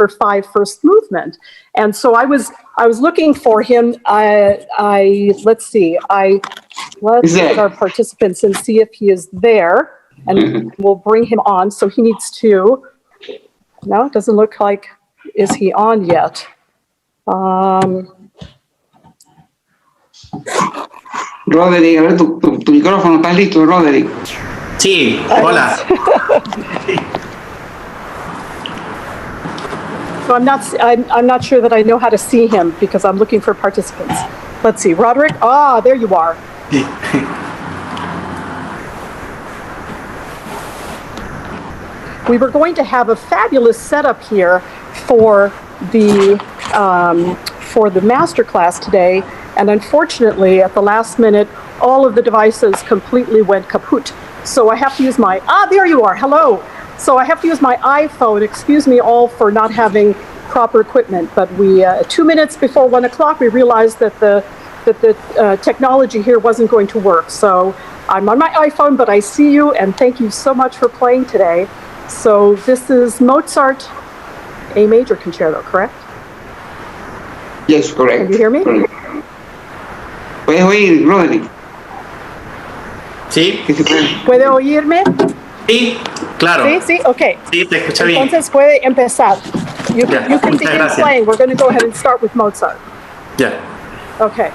5 first movement. And so I was looking for him. Let's look at our participants and see if he is there, and we'll bring him on. So he needs to, no, it doesn't look like, is he on yet? Roderick, a ver, tu micrófono está listo, Roderick. Sí, hola. So I'm not sure that I know how to see him because I'm looking for participants. Let's see, Roderick. Ah, there you are. We were going to have a fabulous setup here for the master class today, and unfortunately, at the last minute, all of the devices completely went kaput. So I have to use my, there you are, hello. So I have to use my iPhone. Excuse me all for not having proper equipment, but we, 2 minutes before 1 o'clock, we realized that the technology here wasn't going to work. So I'm on my iPhone, but I see you, and thank you so much for playing today. So this is Mozart A Major Concerto, correct? Yes, correct. Can you hear me? ¿Puedes oír, Roderick? Sí. ¿Puede oírme? Sí, claro. Sí, okay. Sí, te escuché bien. Entonces puede empezar. You can begin gracias. playing. We're going to go ahead and start with Mozart. Ya. Okay.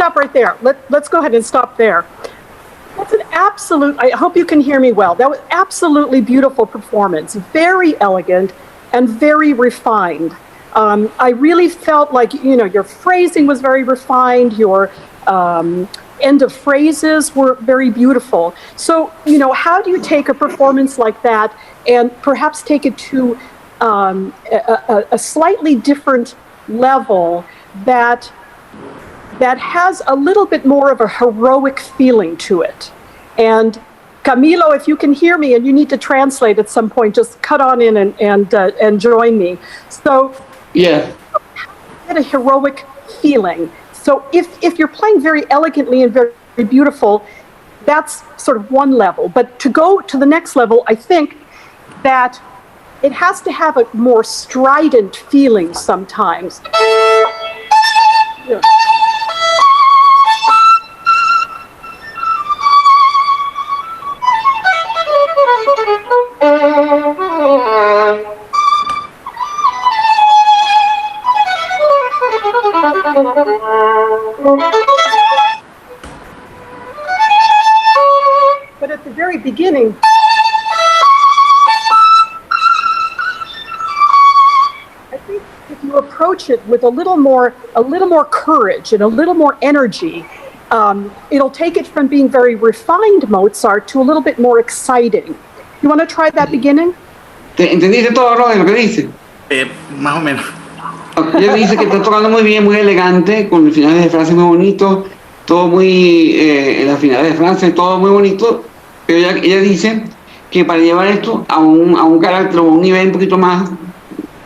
stop right there. Let's go ahead and stop there. That's an absolute, I hope you can hear me well. That was absolutely beautiful performance, very elegant and very refined. I really felt like, your phrasing was very refined, your end of phrases were very beautiful. So, how do you take a performance like that and perhaps take it to a slightly different level that has a little bit more of a heroic feeling to it? And Camilo, if you can hear me and you need to translate at some point, just cut on in and join me. So, Yeah. get a heroic feeling. So if you're playing very elegantly and very, very beautiful, that's sort of one level. But to go to the next level, I think that it has to have a more strident feeling sometimes. Yeah. But at the very beginning, I think if you approach it with a little more courage and a little more energy, it'll take it from being very refined Mozart to a little bit more exciting. You want to try that beginning? ¿Entendiste todo, Roder, lo que dice? Más o menos. Ella dice que está tocando muy bien, muy elegante, con finales de frase muy bonitos, todo muy, en las finales de frase, todo muy bonito, pero ella dice que para llevar esto a un carácter, a un nivel un poquito más,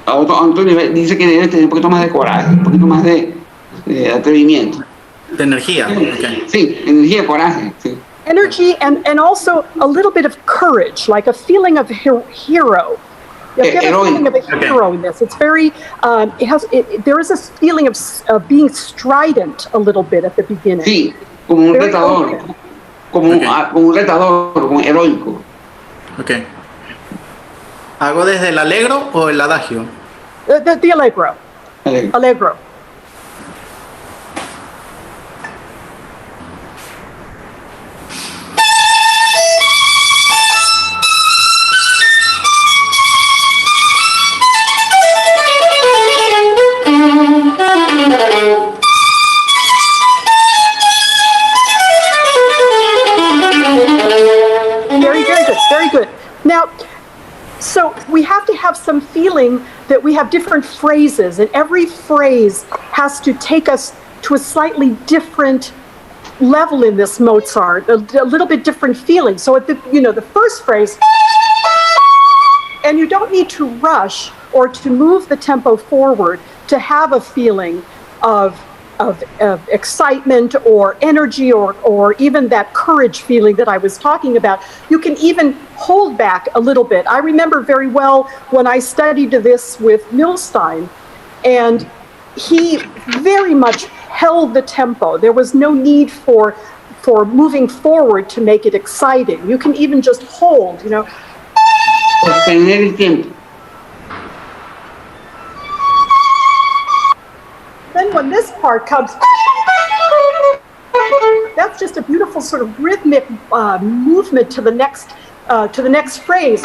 a otro nivel, dice que debe tener un poquito más de coraje, un poquito más de atrevimiento. De energía. Okay. Sí, energía, coraje. Sí. Energy and also a little bit of courage, like a feeling of hero. You get a feeling of a hero in this. It's very, there is a feeling of being strident a little bit at the beginning. Sí, como un retador, como un retador, como heroico. Ok. ¿Hago desde el allegro o el adagio? The allegro. Allegro. Very good. Now, so we have to have some feeling that we have different phrases, and every phrase has to take us to a slightly different level in this Mozart, a little bit different feeling. So at the first phrase, and you don't need to rush or to move the tempo forward to have a feeling of excitement or energy or even that courage feeling that I was talking about. You can even hold back a little bit. I remember very well when I studied this with Mendelssohn, and he very much held the tempo. There was no need for moving forward to make it exciting. You can even just hold, Tener el tiempo. Then when this part comes, that's just a beautiful sort of rhythmic movement to the next phrase.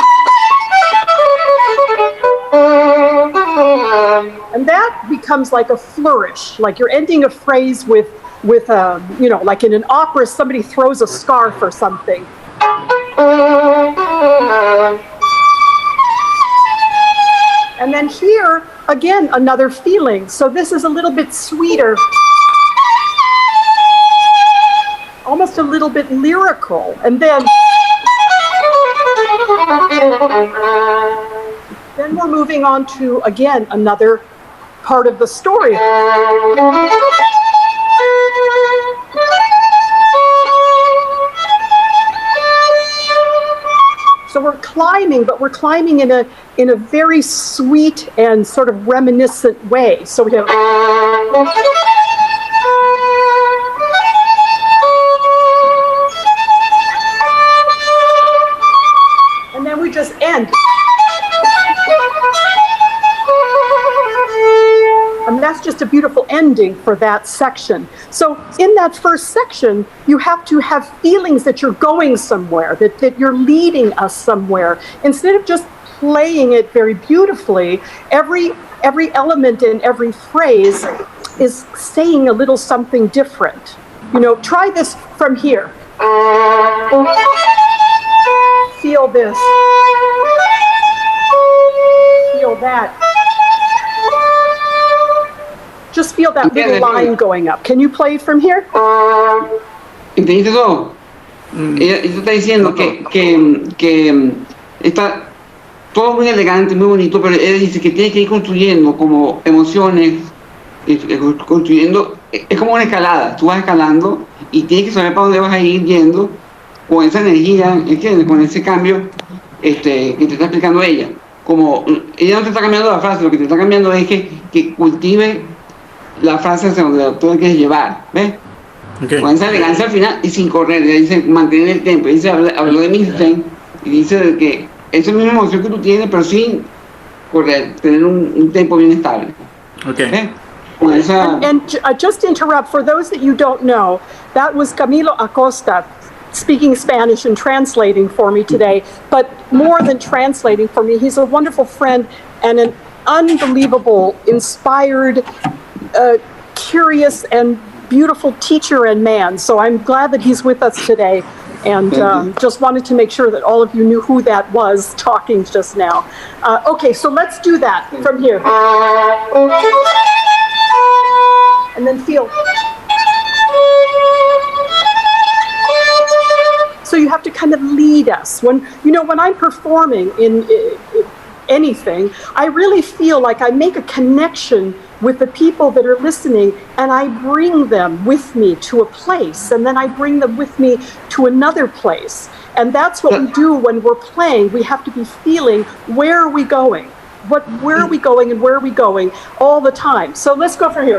And that becomes like a flourish, like you're ending a phrase with like in an opera, somebody throws a scarf or something. And then here, again, another feeling. So this is a little bit sweeter, almost a little bit lyrical. And then we're moving on to, again, another part of the story. So we're climbing, but we're climbing in a very sweet and sort of reminiscent way. So we have, and then we just end. And that's just a beautiful ending for that section. So in that first section, you have to have feelings that you're going somewhere, that you're leading us somewhere. Instead of just playing it very beautifully, every element in every phrase is saying a little something different. You know, try this from here. Feel this. Feel that. Just feel that little line going up. Can you play it from here? ¿Entendiste todo? Ella está diciendo que está todo muy elegante, muy bonito, pero ella dice que tiene que ir construyendo como emociones, construyendo, es como una escalada, tú vas escalando y tienes que saber para dónde vas a ir yendo con esa energía, ¿entiendes? Con ese cambio que te está explicando ella. Como ella no te está cambiando la frase, lo que te está cambiando es que cultive la frase hacia donde tú la quieres llevar, ¿ves? Okay. Con esa elegancia al final y sin correr, ella dice mantener el tempo, dice, habló de Mendelssohn y dice que esa es la misma emoción que tú tienes, pero sin correr, tener un tempo bien estable. Okay. ¿Ves? And just to interrupt, for those that you don't know, that was Camilo Acosta speaking Spanish and translating for me today. But more than translating for me, he's a wonderful friend and an unbelievable, inspired, curious, and beautiful teacher and man. So I'm glad that he's with us today. And just wanted to make sure that all of you knew who that was talking just now. Okay, so let's do that from here. And then feel. So you have to kind of lead us. When I'm performing in anything, I really feel like I make a connection with the people that are listening, and I bring them with me to a place, and then I bring them with me to another place. And that's what we do when we're playing. We have to be feeling, where are we going? Where are we going and where are we going all the time? So let's go from here.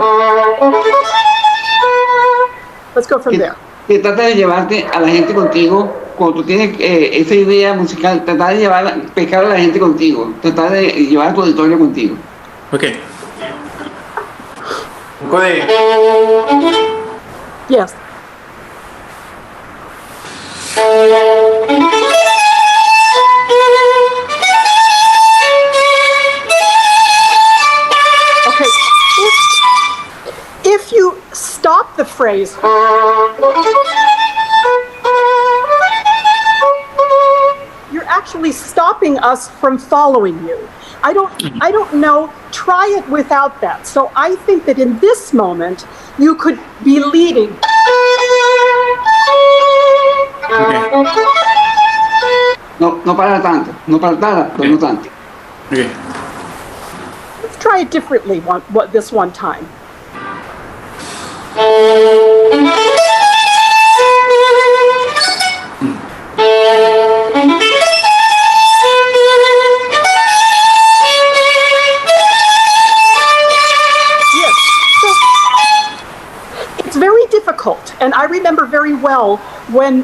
Let's go from there. Que trata de llevarte a la gente contigo, cuando tú tienes esa idea musical, tratar de pescar a la gente contigo, tratar de llevar a tu auditorio contigo. Okay. Un poco de... Yes. Okay. If you stop the phrase, you're actually stopping us from following you. I don't know, try it without that. So I think that in this moment, you could be leading. Okay. No para tanto, pero no tanto. Okay. Let's try it differently this one time. Difficult. And I remember very well when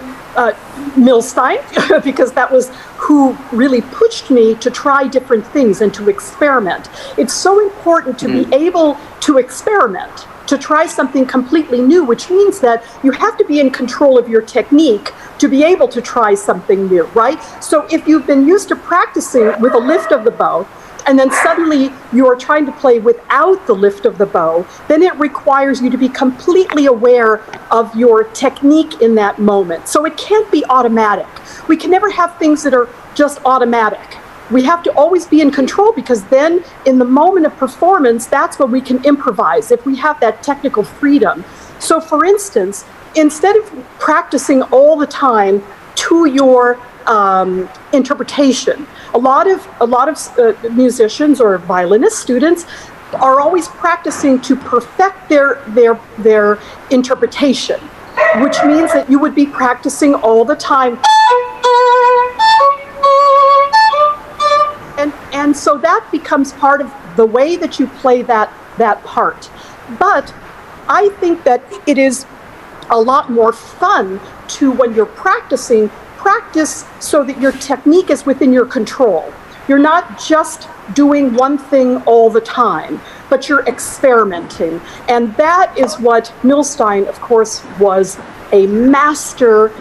Mendelssohn, because that was who really pushed me to try different things and to experiment. It's so important to be able to experiment, to try something completely new, which means that you have to be in control of your technique to be able to try something new, right? So if you've been used to practicing with a lift of the bow, and then suddenly you are trying to play without the lift of the bow, then it requires you to be completely aware of your technique in that moment. So it can't be automatic. We can never have things that are just automatic. We have to always be in control, because then in the moment of performance, that's when we can improvise, if we have that technical freedom. So for instance, instead of practicing all the time to your interpretation, a lot of musicians or violinist students are always practicing to perfect their interpretation, which means that you would be practicing all the time. And so that becomes part of the way that you play that part. But I think that it is a lot more fun to, when you're practice so that your technique is within your control. you're not just doing one thing all the time, but you're experimenting. And that is what Mendelssohn, of course, was a master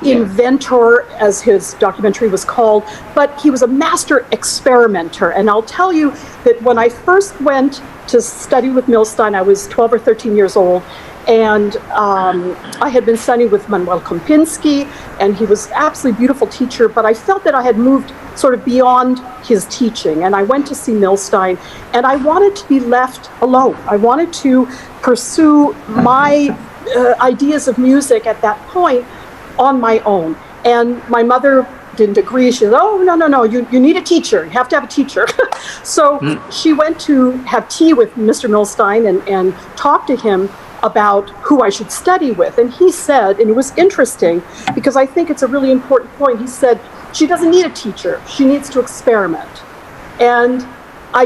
inventor, as his documentary was called, but he was a master experimenter. And I'll tell you that when I first went to study with Mendelssohn, I was 12 or 13 years old, and I had been studying with Manuel Kompinski, and he was an absolutely beautiful teacher, but I felt that I had moved sort of beyond his teaching, and I went to see Mendelssohn, and I wanted to be left alone. I wanted to pursue my ideas of music at that point on my own. And my mother didn't agree. She said, oh, no, you need a teacher. You have to have a teacher. So she went to have tea with Mr. Mendelssohn and talked to him about who I should study with. And he said, and it was interesting because I think it's a really important point, he said, she doesn't need a teacher. She needs to experiment. And I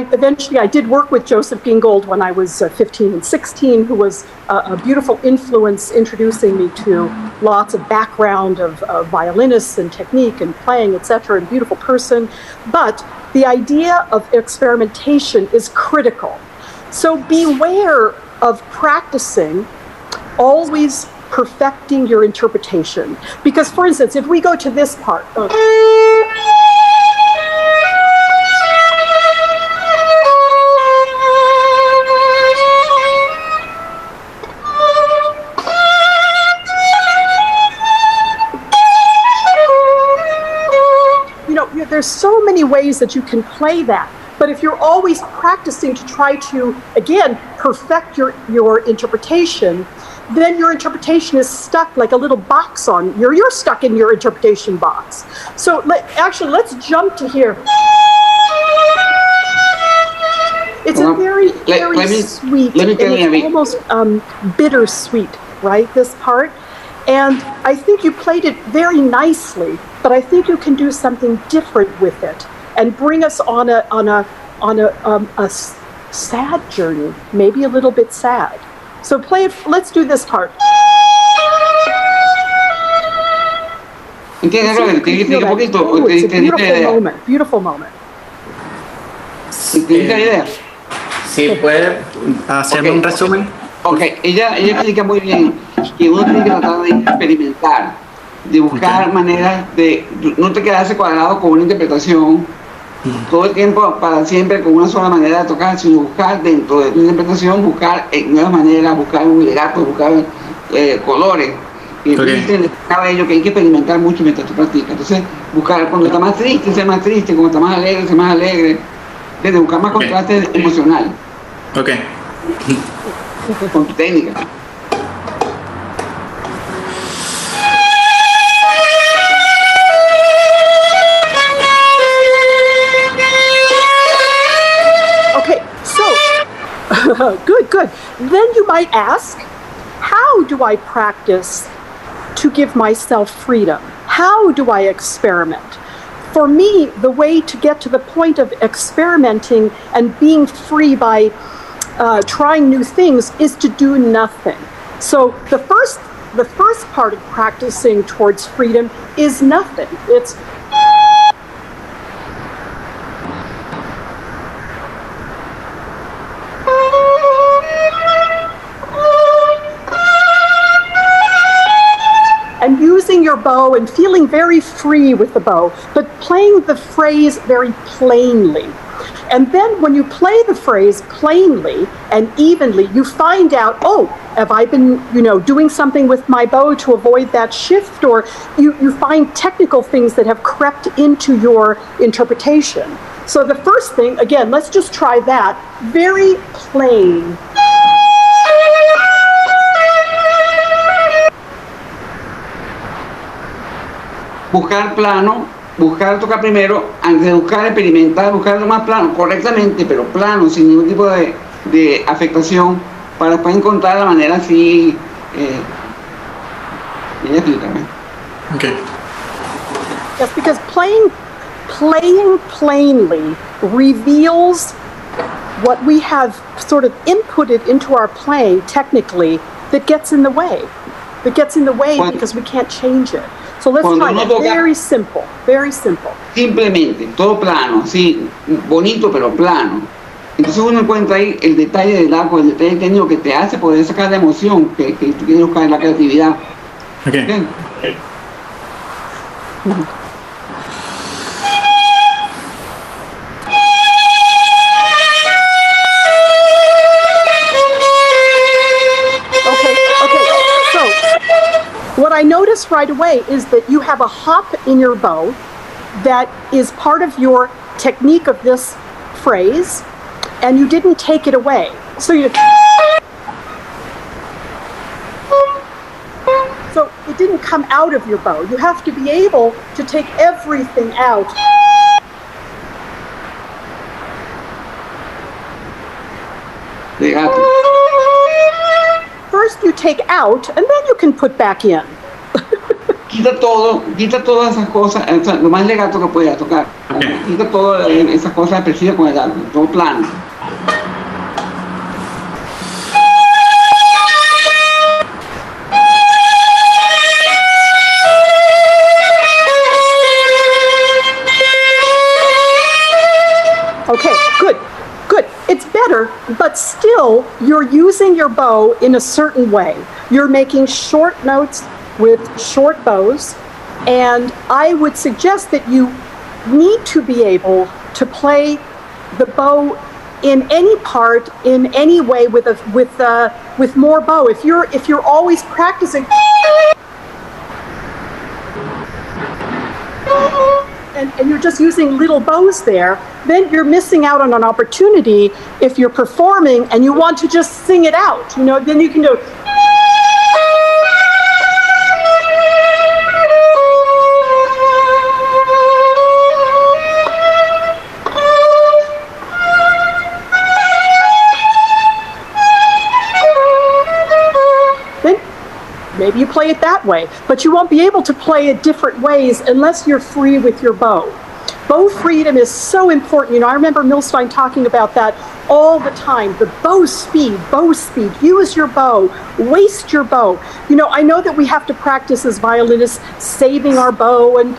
did work with Joseph Gingold when I was 15 and 16, who was a beautiful influence, introducing me to lots of background of violinists and technique and playing, etc., and beautiful person. But the idea of experimentation is critical. So beware of practicing, always perfecting your interpretation. Because, for instance, if we go to this part, there's so many ways that you can play that. But if you're always practicing to try to, again, perfect your interpretation, then your interpretation is stuck like a little box on, you're stuck in your interpretation box. So let's jump to here. It's a very, very sweet, and it's almost bittersweet, right, this part? And I think you played it very nicely, but I think you can do something different with it and bring us on a sad journey, maybe a little bit sad. So play it. Let's do this part. It's a beautiful moment. Beautiful moment. Sí, puede hacerme un resumen. Ok, ella explica muy bien que uno tiene que tratar de experimentar, de buscar maneras de no te quedarse cuadrado con una interpretación todo el tiempo para siempre con una sola manera de tocar, sino buscar dentro de tu interpretación, buscar nuevas maneras, buscar un legato, buscar colores. Y entonces cada ello que hay que experimentar mucho mientras tú practicas. Entonces, buscar cuando está más triste, ser más triste, cuando está más alegre, ser más alegre, desde buscar más contraste emocional. Ok. Con tu técnica. Okay, so good. Then you might ask, how do I practice to give myself freedom? How do I experiment? For me, the way to get to the point of experimenting and being free by trying new things is to do nothing. So the first part of practicing towards freedom is nothing. It's and using your bow and feeling very free with the bow, but playing the phrase very plainly. And then when you play the phrase plainly and evenly, you find out, oh, have I been, doing something with my bow to avoid that shift? Or you find technical things that have crept into your interpretation. So the first thing, again, let's just try that. Very plain. Buscar plano, buscar tocar primero, antes de buscar experimentar, buscar lo más plano, correctamente, pero plano, sin ningún tipo de afectación, para después encontrar la manera así. Okay. Yes, because playing plainly reveals what we have sort of inputted into our playing technically that gets in the way. Because we can't change it. So let's Cuando try uno that. toca Very simple, very simple. simplemente, todo plano, así, bonito pero plano. Entonces uno encuentra ahí el detalle del arco, el detalle técnico que te hace poder sacar la emoción que tú quieres buscar en la creatividad. Okay. ¿Okay? Okay. So what I noticed right away is that you have a hop in your bow that is part of your technique of this phrase, and you didn't take it away. So it didn't come out of your bow. You have to be able to take everything out. Legato. First you take out, and then you can put back in. Quita todas esas cosas, o sea, lo más legato que puedas tocar. Okay. Quita todas esas cosas expresivas con el arco, todo plano. Okay, good. It's better, but still, you're using your bow in a certain way. You're making short notes with short bows, and I would suggest that you need to be able to play the bow in any part, in any way, with more bow. If you're always practicing. And you're just using little bows there, then you're missing out on an opportunity if you're performing and you want to just sing it out. Then you can do. Then maybe you play it that way, but you won't be able to play it different ways unless you're free with your bow. Bow freedom is so important. I remember Mendelssohn talking about that all the time. The bow speed. Use your bow. Waste your bow. I know that we have to practice as violinists saving our bow, and,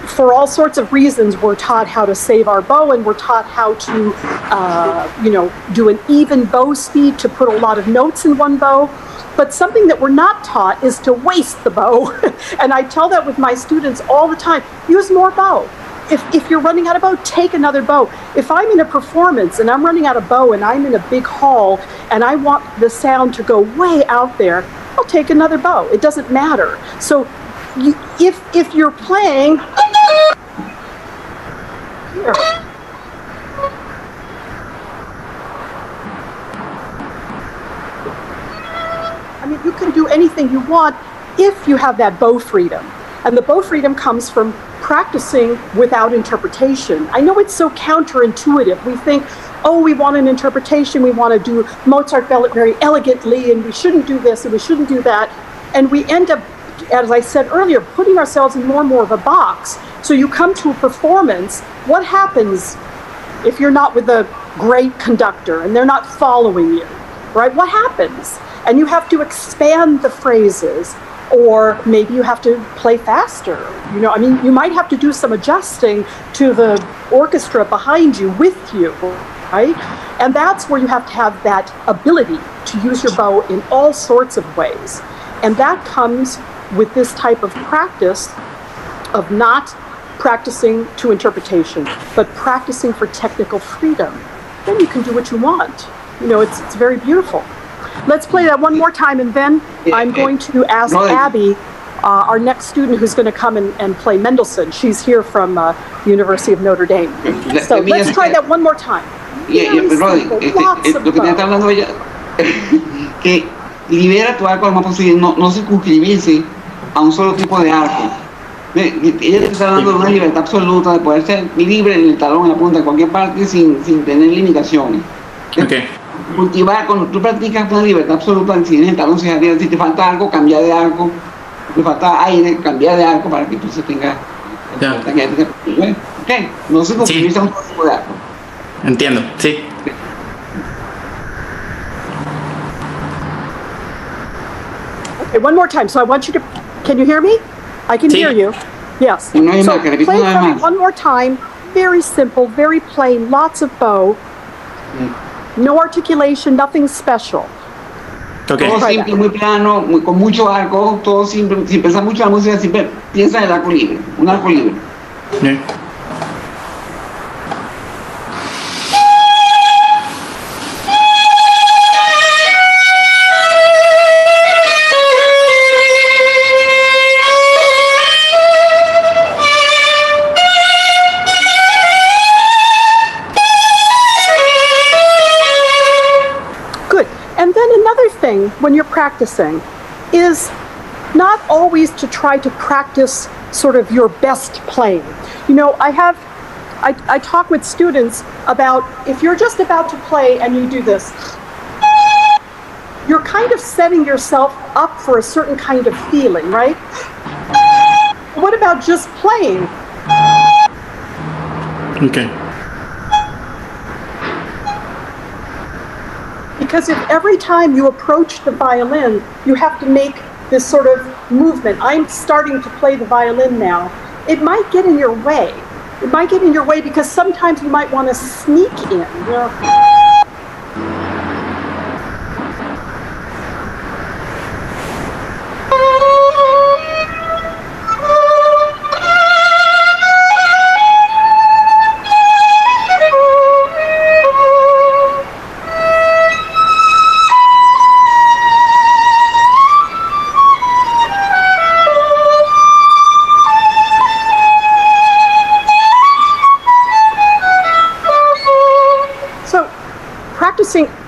for all sorts of reasons, we're taught how to save our bow, and we're taught how to, do an even bow speed, to put a lot of notes in one bow. But something that we're not taught is to waste the bow. And I tell that with my students all the time. Use more bow. If you're running out of bow, take another bow. If I'm in a performance and I'm running out of bow and I'm in a big hall and I want the sound to go way out there, I'll take another bow. It doesn't matter. So if you're playing here. You can do anything you want if you have that bow freedom. And the bow freedom comes from practicing without interpretation. I know it's so counterintuitive. We think, we want an interpretation, we want to do Mozart very elegantly, and we shouldn't do this and we shouldn't do that. And we end up, as I said earlier, putting ourselves in more and more of a box. So you come to a performance, what happens if you're not with a great conductor and they're not following you, right? What happens? And you have to expand the phrases, or maybe you have to play faster. You might have to do some adjusting to the orchestra behind you, with you, right? And that's where you have to have that ability to use your bow in all sorts of ways. And that comes with this type of practice of not practicing to interpretation, but practicing for technical freedom. Then you can do what you want. It's very beautiful. Let's play that one more time, and then I'm going to ask Abby, our next student, who's going to come and play Mendelssohn. She's here from the University of Notre Dame. So let's try that one more time. Roddy, lo que te está hablando ella, que libera tu arco lo más posible, no circunscribirse a un solo tipo de arco. Ella te está dando una libertad absoluta de poder ser libre en el talón, en la punta, en cualquier parte, sin tener limitaciones. Okay. Cultivar, cuando tú practicas una libertad absoluta, si tienes el talón hacia arriba, si te falta algo, cambiar de arco, te falta aire, cambiar de arco para que tú se tengas. No se circunscribirse a un solo tipo de arco. Entiendo, sí. Okay, one more time. So I want you to Can you hear me? I can hear you. Yes. Una vez So más, que repita play una for vez me más. one more time. Very simple, very plain, lots of bow. No articulation, nothing special. Ok. Todo Try simple, that. muy plano, con mucho arco, todo simple. Si pensás mucho en la música, siempre piensa en el arco libre, un arco libre. Bien. Good. And then another thing when you're practicing is not always to try to practice sort of your best playing. You know, I talk with students about if you're just about to play and you do this, you're kind of setting yourself up for a certain kind of feeling, right? What about just playing? Ok. Because if every time you approach the violin, you have to make this sort of movement. I'm starting to play the violin now. It might get in your way. It might get in your way because sometimes you might want to sneak in. You know?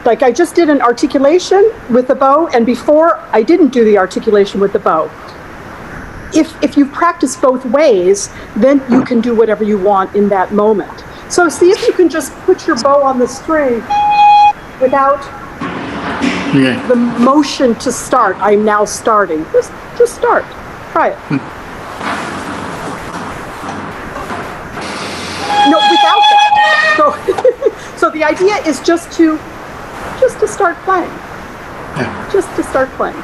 Like I just did an articulation with the bow, and before I didn't do the articulation with the bow. If you practice both ways, then you can do whatever you want in that moment. So see if you can just put your bow on the string without the motion to start. I'm now starting. Just start. Try it. No, without that. So the idea is just to start playing. Yeah. Just to start playing.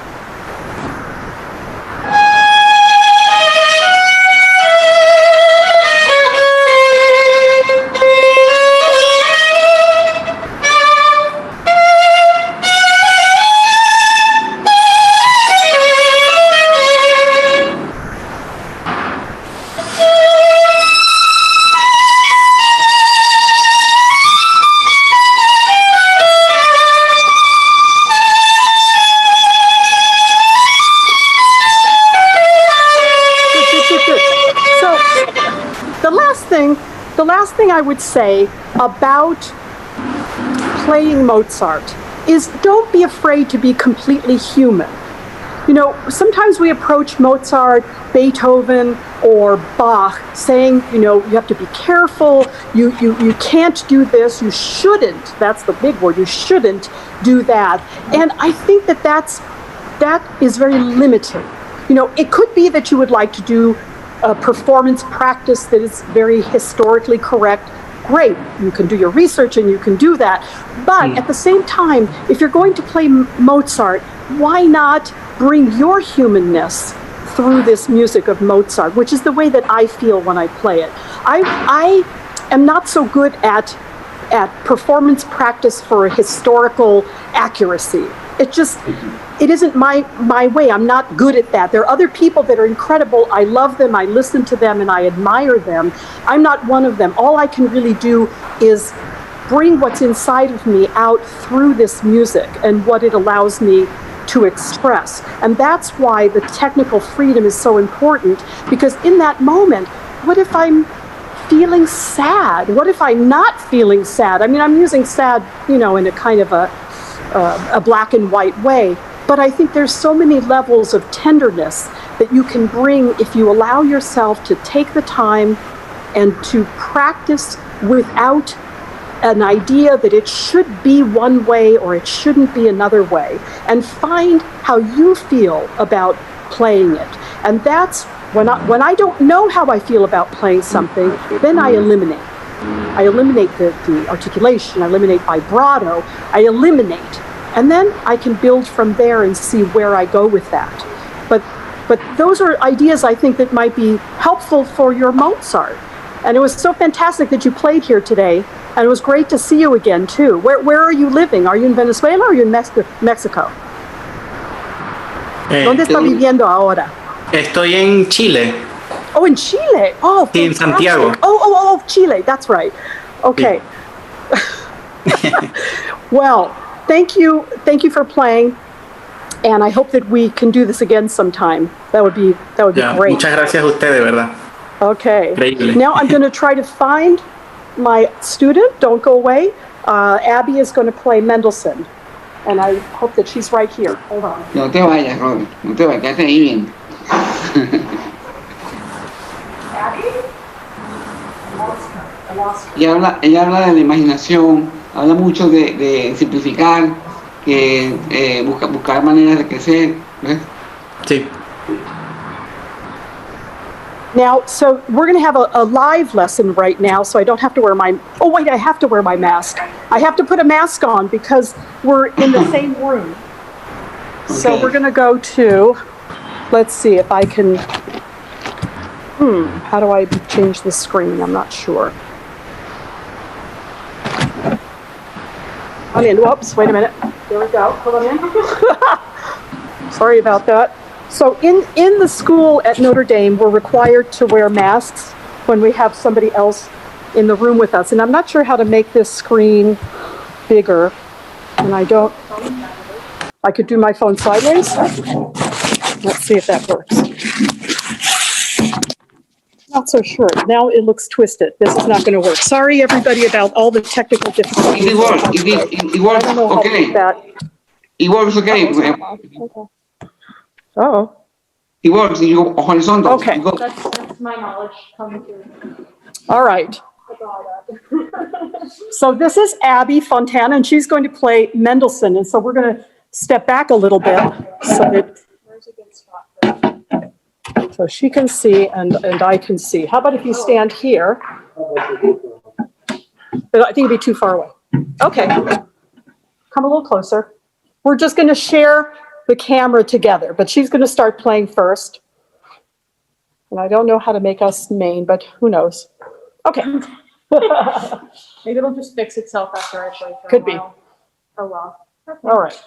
The last thing I would say about playing Mozart is don't be afraid to be completely human. You know, sometimes we approach Mozart, Beethoven, or Bach saying, you know, you have to be careful, you can't do this, you shouldn't, that's the big word, you shouldn't do that. And I think that is very limiting. You know, it could be that you would like to do a performance practice that is very historically correct. Great, you can do your research and you can do that. But at the same time, if you're going to play Mozart, why not bring your humanness through this music of Mozart, which is the way that I feel when I play it. I am not so good at performance practice for historical accuracy. It isn't my way. I'm not good at that. There are other people that are incredible. I love them, I listen to them, and I admire them. I'm not one of them. All I can really do is bring what's inside of me out through this music and what it allows me to express. And that's why the technical freedom is so important, because in that moment, what if I'm feeling sad? What if I'm not feeling sad? I mean, I'm using sad, you know, in a kind of a black and white way, but I think there's so many levels of tenderness that you can bring if you allow yourself to take the time and to practice without an idea that it should be one way or it shouldn't be another way, and find how you feel about playing it. And that's when I don't know how I feel about playing something, then I eliminate. I eliminate the articulation, I eliminate vibrato, I eliminate. And then I can build from there and see where I go with that. But But those are ideas I think that might be helpful for your Mozart. And it was so fantastic that you played here today. And it was great to see you again, too. Where are you living? Are you in Venezuela or are you in Mexico? ¿Dónde está viviendo ahora? Estoy en Chile. Oh, in Chile. Oh, sí, en Santiago. Oh, Chile. That's right. Okay. Sí. Well, thank you for playing. And I hope that we can do this again sometime. That would be great. Muchas gracias a usted, de verdad. Okay. Increíble. Now I'm going to try to find my student. Don't go away. Abby is going to play Mendelssohn. And I hope that she's right here. Hold on. No te vayas, Robert. No te vayas. Quédate ahí bien. Abby? I lost her. Ella habla de la imaginación, habla mucho de simplificar, que buscar maneras de crecer. ¿Ves? Sí. Now, so we're going to have a live lesson right now, so I don't have to wear my... Oh, wait, I have to wear my mask. I have to put a mask on because we're in the same room. Okay. So we're going to go to... Let's see if I can... How do I change the screen? I'm not sure. I'm in. Whoops, wait a minute. There we go. Hold on in. Sorry about that. So in the school at Notre Dame, we're required to wear masks when we have somebody else in the room with us. And I'm not sure how to make this screen bigger. And I could do my phone sideways. Let's see if that works. Not so sure. Now it looks twisted. This is not going to work. Sorry, everybody, about all the technical difficulties. It works. It works. I don't know how to do that. It works. Okay. Oh. It works. You go horizontal. Okay. That's my knowledge coming through. All right. So this is Abby Fontana, and she's going to play Mendelssohn. And so we're going to step back a little bit so that she can see and I can see. How about if you stand here? But I think it'd be too far away. Okay. Come a little closer. We're just going to share the camera together, but she's going to start playing first. And I don't know how to make us main, but who knows? Okay. Maybe it'll just fix itself after I play for Could a be. while. Oh well. Okay. All right.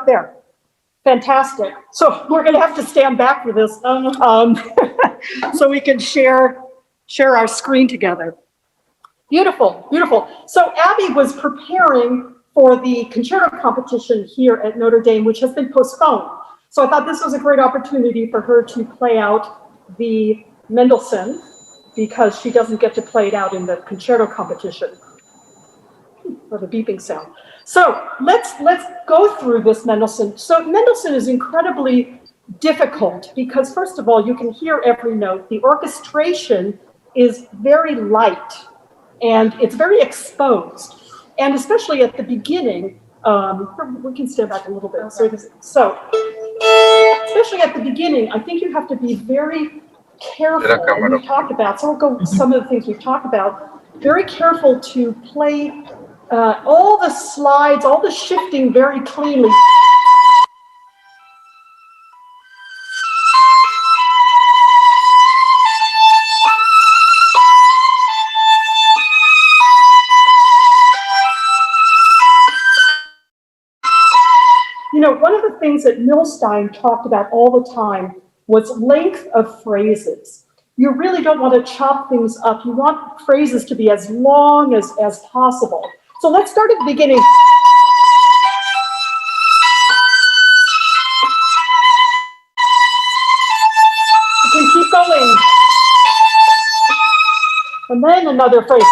up there? Fantastic. So we're going to have to stand back for this so we can share our screen together. Beautiful, beautiful. So Abby was preparing for the concerto competition here at Notre Dame, which has been postponed. So I thought this was a great opportunity for her to play out the Mendelssohn, because she doesn't get to play it out in the concerto competition. Or the beeping sound. So let's go through this Mendelssohn. So Mendelssohn is incredibly difficult because, first of all, you can hear every note. The orchestration is very light and it's very exposed. And especially at the beginning, we can stand back a little bit. So especially at the beginning, I think you have to be very careful. And we've talked about, so we'll go some of the things we've talked about. Very careful to play all the slides, all the shifting very cleanly. You know, one of the things that Milstein talked about all the time was length of phrases. You really don't want to chop things up. You want phrases to be as long as possible. So let's start at the beginning. You can keep going. And then another phrase.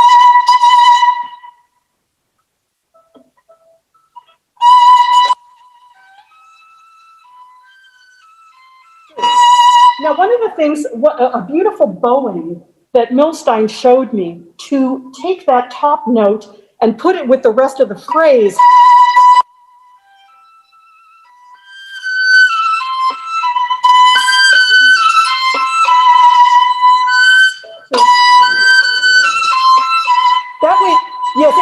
Now, one of the things, a beautiful bowing that Milstein showed me, to take that top note and put it with the rest of the phrase. So, that way, yes,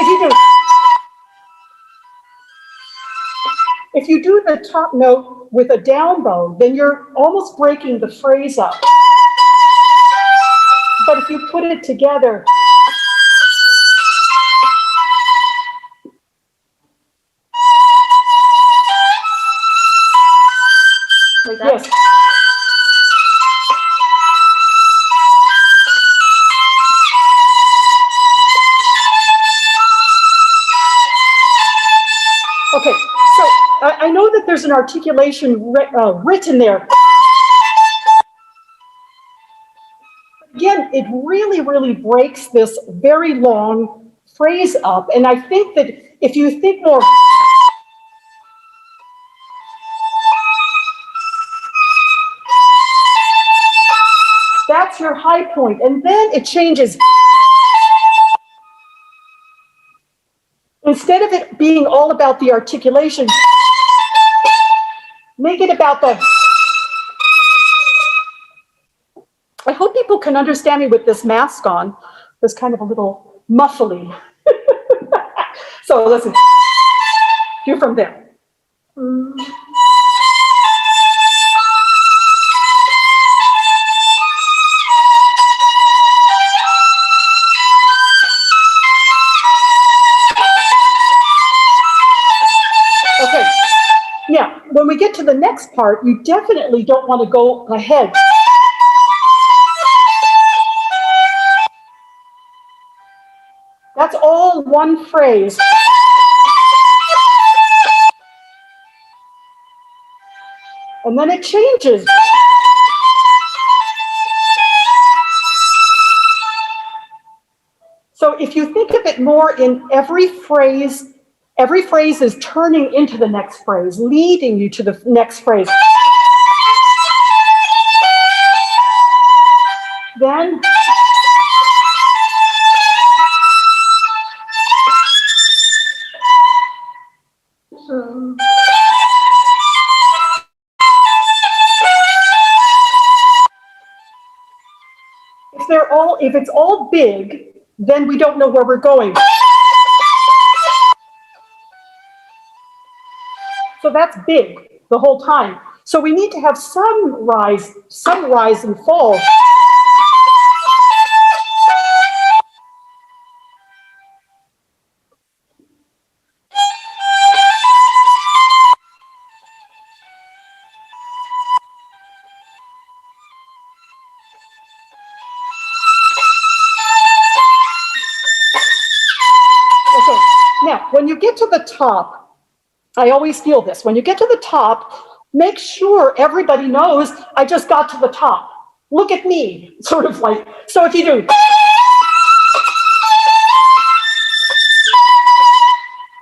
if you do the top note with a down bow, then you're almost breaking the phrase up. But if you put it together, like that? Yes. Okay, so I know that there's an articulation written there. Again, it really, really breaks this very long phrase up. And I think that if you think more, that's your high point. And then it changes. Instead of it being all about the articulation, make it about the. I hope people can understand me with this mask on. There's kind of a little muffly. So listen, do from there. Okay, yeah, when we get to the next part, you definitely don't want to go ahead. That's all one phrase. And then it changes. So if you think of it more in every phrase is turning into the next phrase, leading you to the next phrase. Then if it's all big, then we don't know where we're going. So that's big the whole time. So we need to have some rise and fall. get to the top, I always feel this. When you get to the top, make sure everybody knows I just got to the top. Look at me, sort of like, so if you do,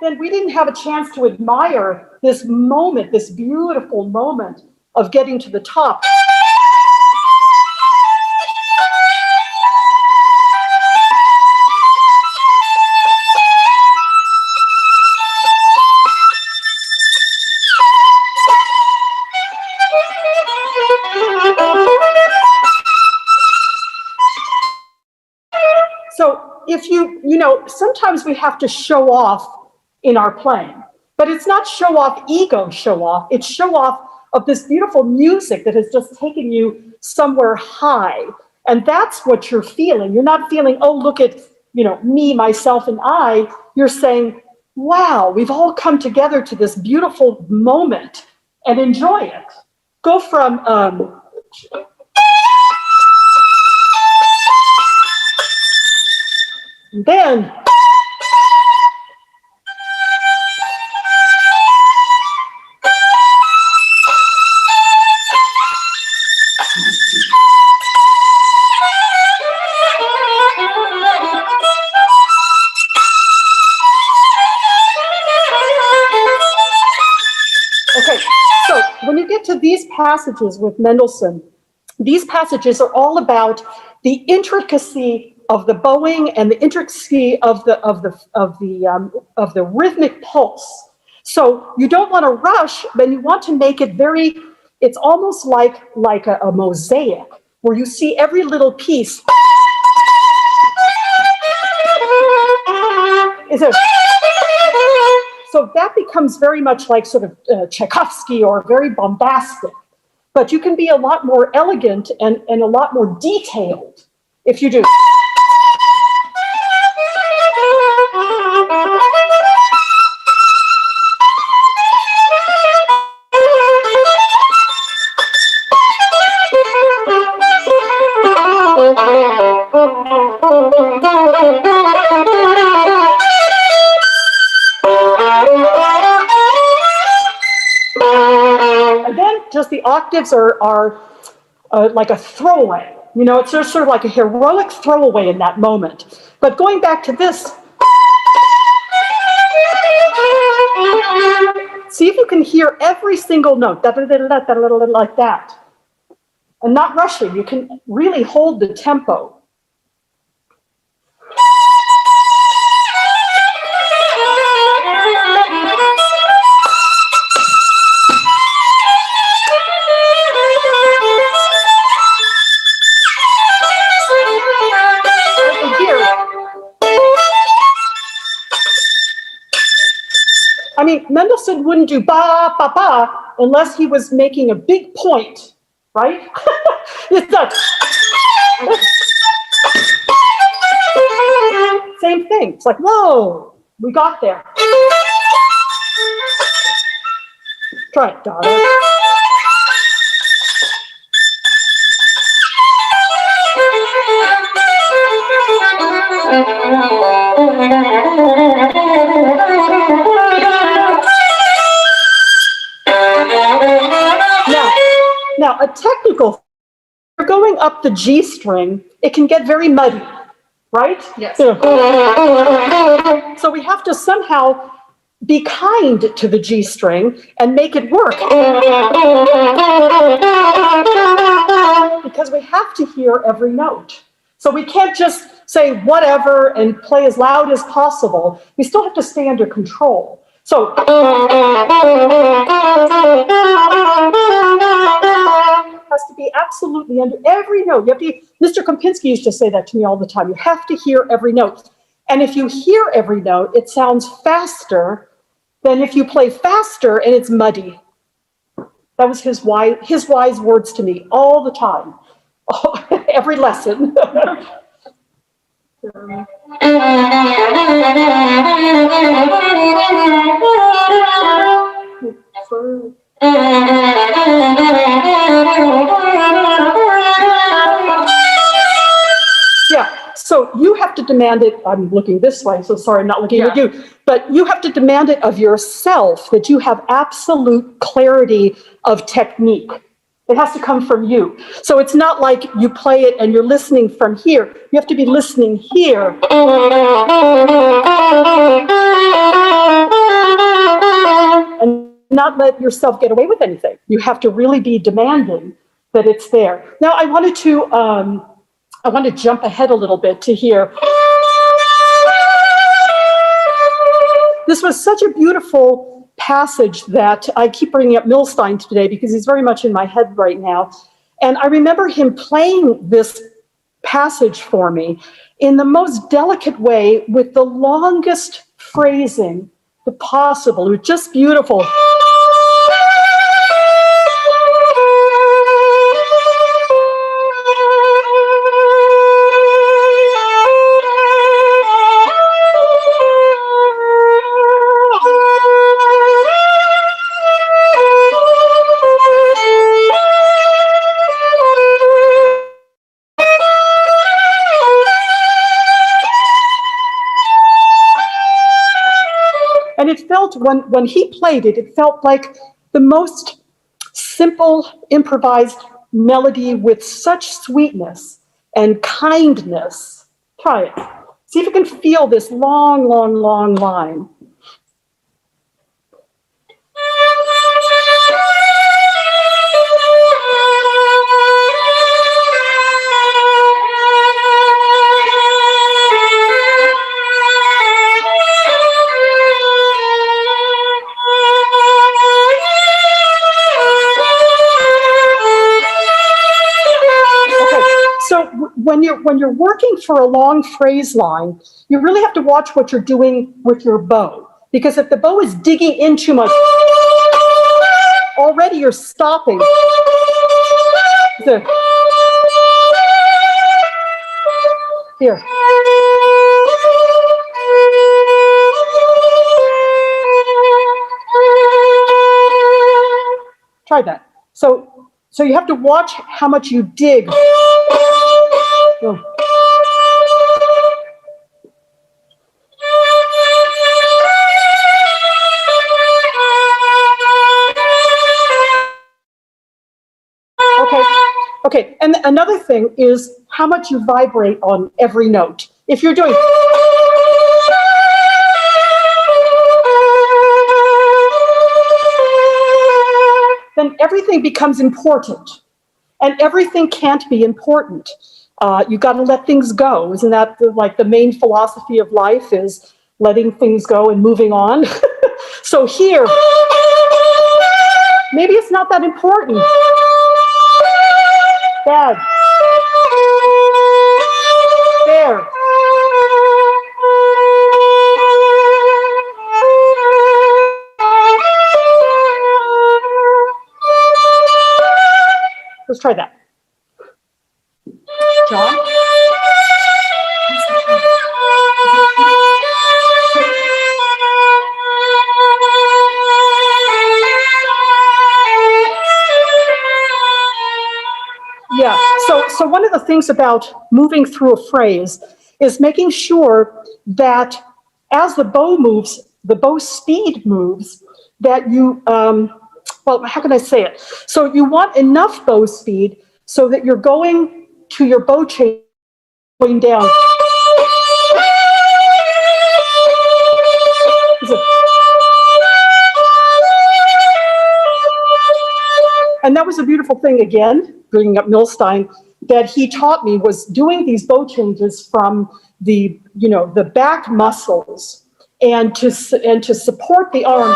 then we didn't have a chance to admire this moment, this beautiful moment of getting to the top. So if you know, sometimes we have to show off in our playing, but it's not show off ego show off, it's show off of this beautiful music that has just taken you somewhere high. And that's what you're feeling. You're not feeling, oh, look at, me, myself, and I. You're saying, wow, we've all come together to this beautiful moment and enjoy it. Go from, then okay, so when you get to these passages with Mendelssohn, these passages are all about the intricacy of the bowing and the intricacy of the rhythmic pulse. So you don't want to rush, but you want to make it very. It's almost like a mosaic where you see every little piece. So that becomes very much like sort of Tchaikovsky or very bombastic. But you can be a lot more elegant and a lot more detailed if you do. And then just the octaves are like a throwaway. It's just sort of like a heroic throwaway in that moment. But going back to this, see if you can hear every single note, like that. And not rushing. You can really hold the tempo. I mean, Mendelssohn wouldn't do ba, ba, ba unless he was making a big point, right? It's not. Same thing. It's like, whoa, we got there. Try it, daughter. Now, a technical, you're going up the G string, it can get very muddy, right? Yes. So we have to somehow be kind to the G string and make it work. Because we have to hear every note. So we can't just say whatever and play as loud as possible. We still have to stay under control. So has to be absolutely under every note. You have to, Mr. Kempinski used to say that to me all the time. You have to hear every note. And if you hear every note, it sounds faster than if you play faster and it's muddy. That was his wise words to me all the time. Every lesson. Yeah, so you have to demand it. I'm looking this way, so sorry, I'm not looking at you. But you have to demand it of yourself that you have absolute clarity of technique. It has to come from you. So it's not like you play it and you're listening from here. You have to be listening here. And not let yourself get away with anything. You have to really be demanding that it's there. Now, I want to jump ahead a little bit to here. This was such a beautiful passage that I keep bringing up Milstein today because he's very much in my head right now. And I remember him playing this passage for me in the most delicate way with the longest phrasing possible. It was just beautiful. And it felt, when he played it, it felt like the most simple, improvised melody with such sweetness and kindness. Try it. See if you can feel this long, long, long line. So when you're working for a long phrase line, you really have to watch what you're doing with your bow. Because if the bow is digging in too much, already you're stopping. Here. Try that. So you have to watch how much you dig. Oh. Okay, and another thing is how much you vibrate on every note. If you're doing then everything becomes important, and everything can't be important. You got to let things go. Isn't that like the main philosophy of life, is letting things go and moving on? So here, maybe it's not that important. Bad. There. Let's try that. John? Yeah, so one of the things about moving through a phrase is making sure that as the bow moves, the bow speed moves, that you, well, how can I say it? So you want enough bow speed so that you're going to your bow chain going down. And that was a beautiful thing, again, bringing up Milstein, that he taught me, was doing these bow changes from the, the back muscles and to support the arm.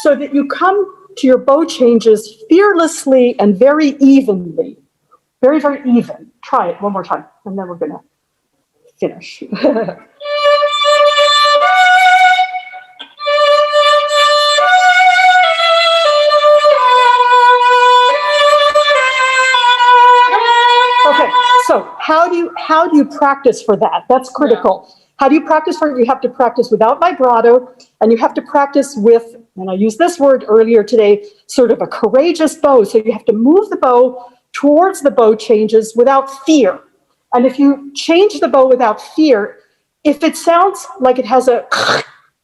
So that you come to your bow changes fearlessly and very evenly. Very, very even. Try it one more time, and then we're going to finish. how do you practice for that? That's critical. Yeah. How do you practice for it? You have to practice without vibrato, and you have to practice with, and I used this word earlier today, sort of a courageous bow. So you have to move the bow towards the bow changes without fear. And if you change the bow without fear, if it sounds like it has a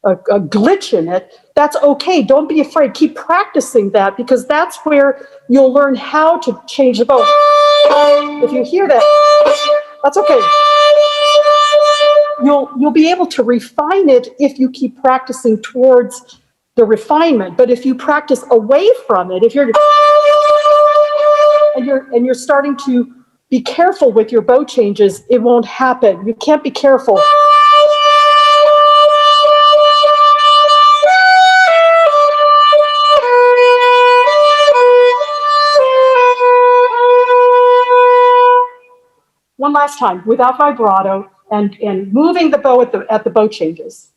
glitch in it, that's okay. Don't be afraid. Keep practicing that, because that's where you'll learn how to change the bow. If you hear that, that's okay. You'll be able to refine it if you keep practicing towards the refinement. But if you practice away from it, if you're and you're starting to be careful with your bow changes, it won't happen. You can't be careful. One last time, without vibrato, and moving the bow at the bow changes.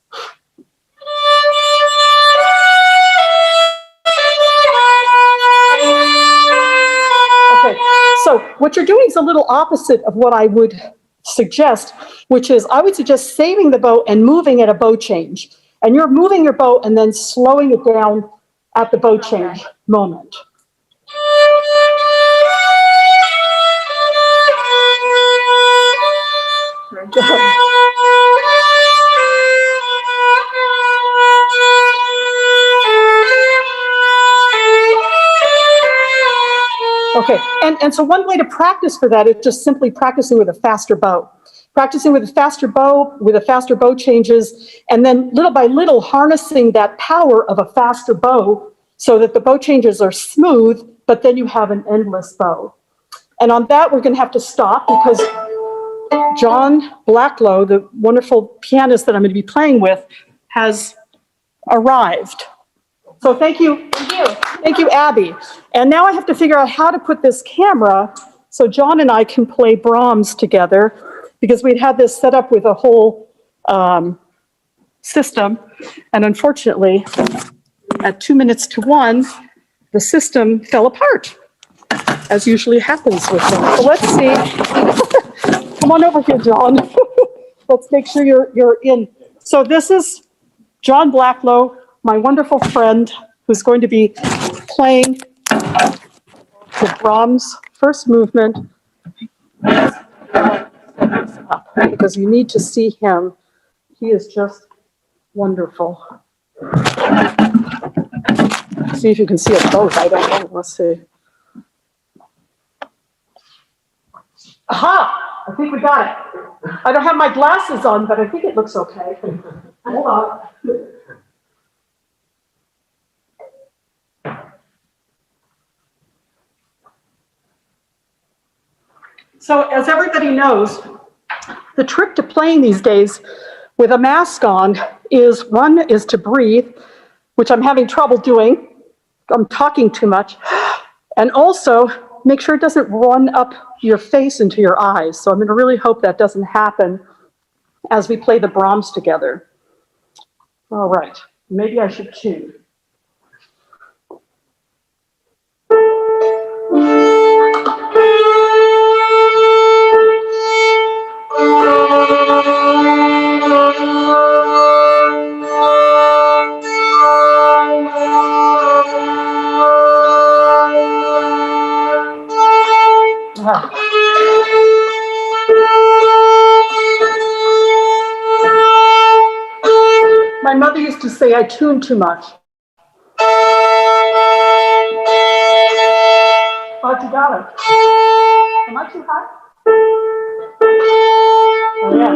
Okay, so what you're doing is a little opposite of what I would suggest, which is I would suggest saving the bow and moving at a bow change. And you're moving your bow and then slowing it down at the bow change moment. Okay, and so one way to practice for that is just simply practicing with a faster bow. Practicing with a faster bow changes, and then little by little harnessing that power of a faster bow so that the bow changes are smooth, but then you have an endless bow. And on that, we're going to have to stop because John Blacklow, the wonderful pianist that I'm going to be playing with, has arrived. So thank you. Thank you, Abby. And now I have to figure out how to put this camera so John and I can play Brahms together, because we'd had this set up with a whole system. And unfortunately, at 2 minutes to 1, the system fell apart, as usually happens with them. So let's see. Come on over here, John. Let's make sure you're in. So this is John Blacklow, my wonderful friend, who's going to be playing the Brahms first movement, because you need to see him. He is just wonderful. See if you can see us both. I don't know. Let's see. Aha! I think we got it. I don't have my glasses on, but I think it looks okay. Hold on. So as everybody knows, the trick to playing these days with a mask on is, one is to breathe, which I'm having trouble doing. I'm talking too much. And also make sure it doesn't run up your face into your eyes. So I'm going to really hope that doesn't happen as we play the Brahms together. All right, maybe I should tune. My mother used to say I tune too much. Oh, you got it. Am I too high? Oh, yeah.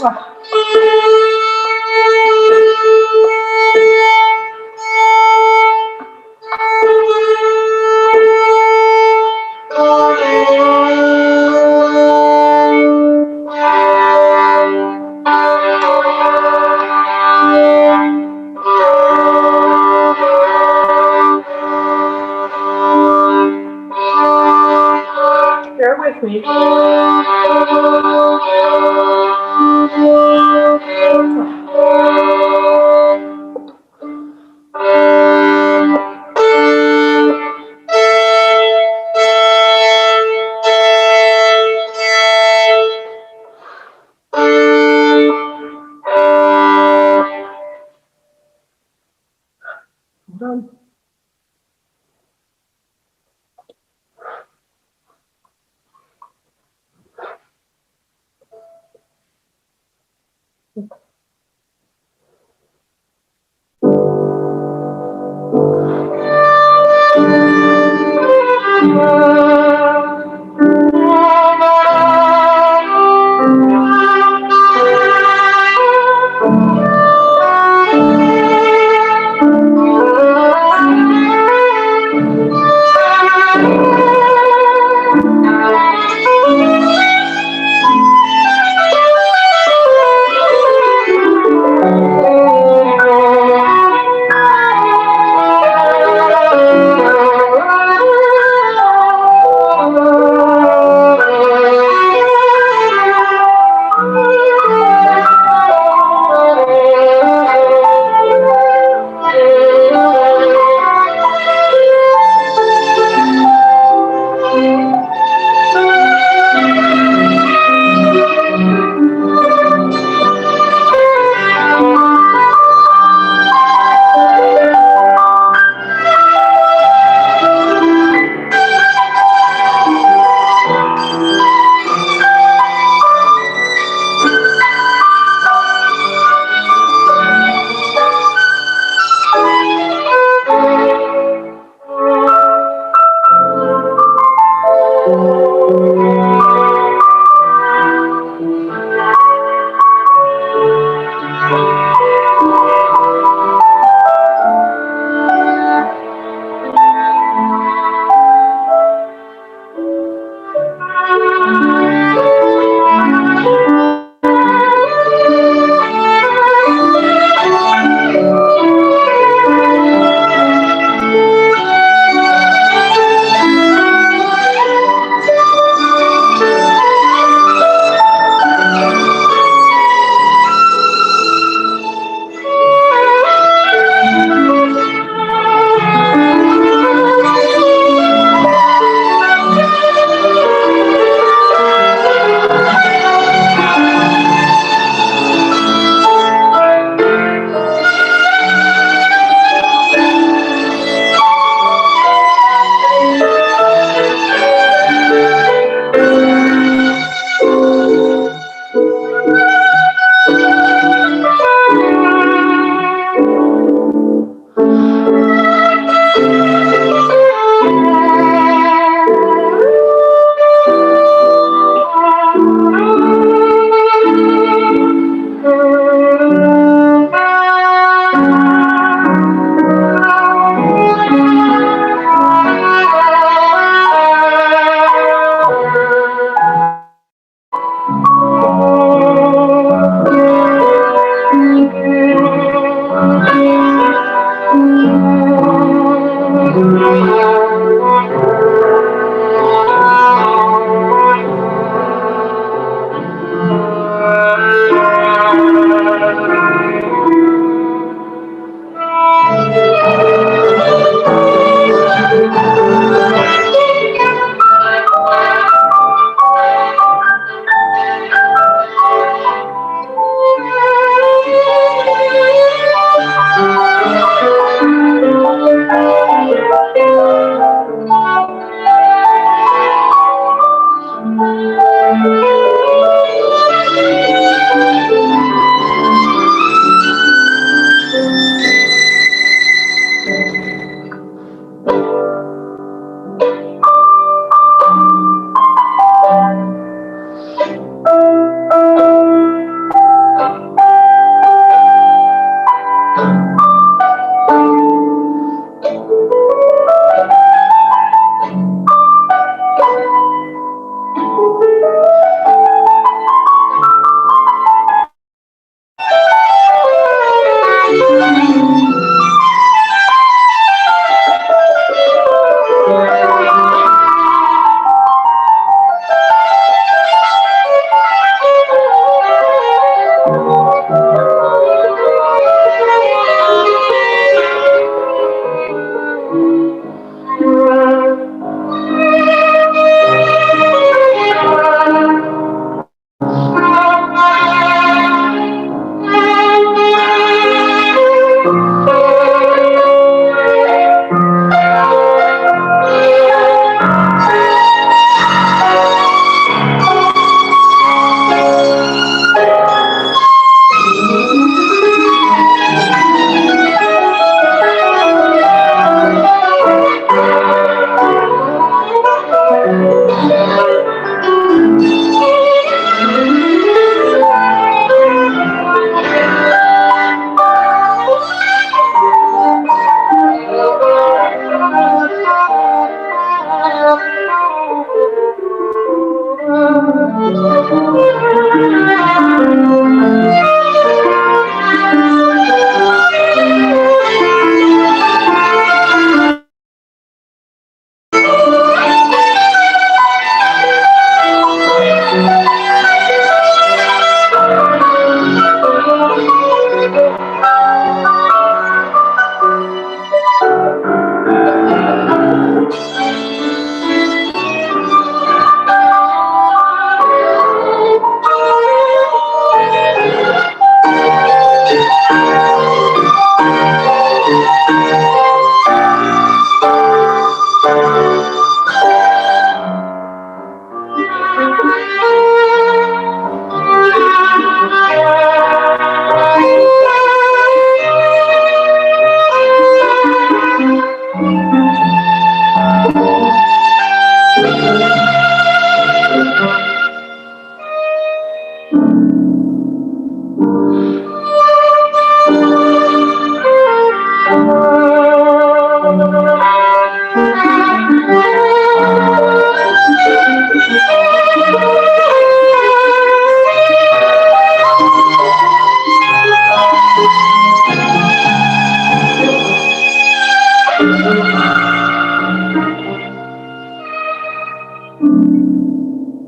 Oh. Bear with me. Thank you.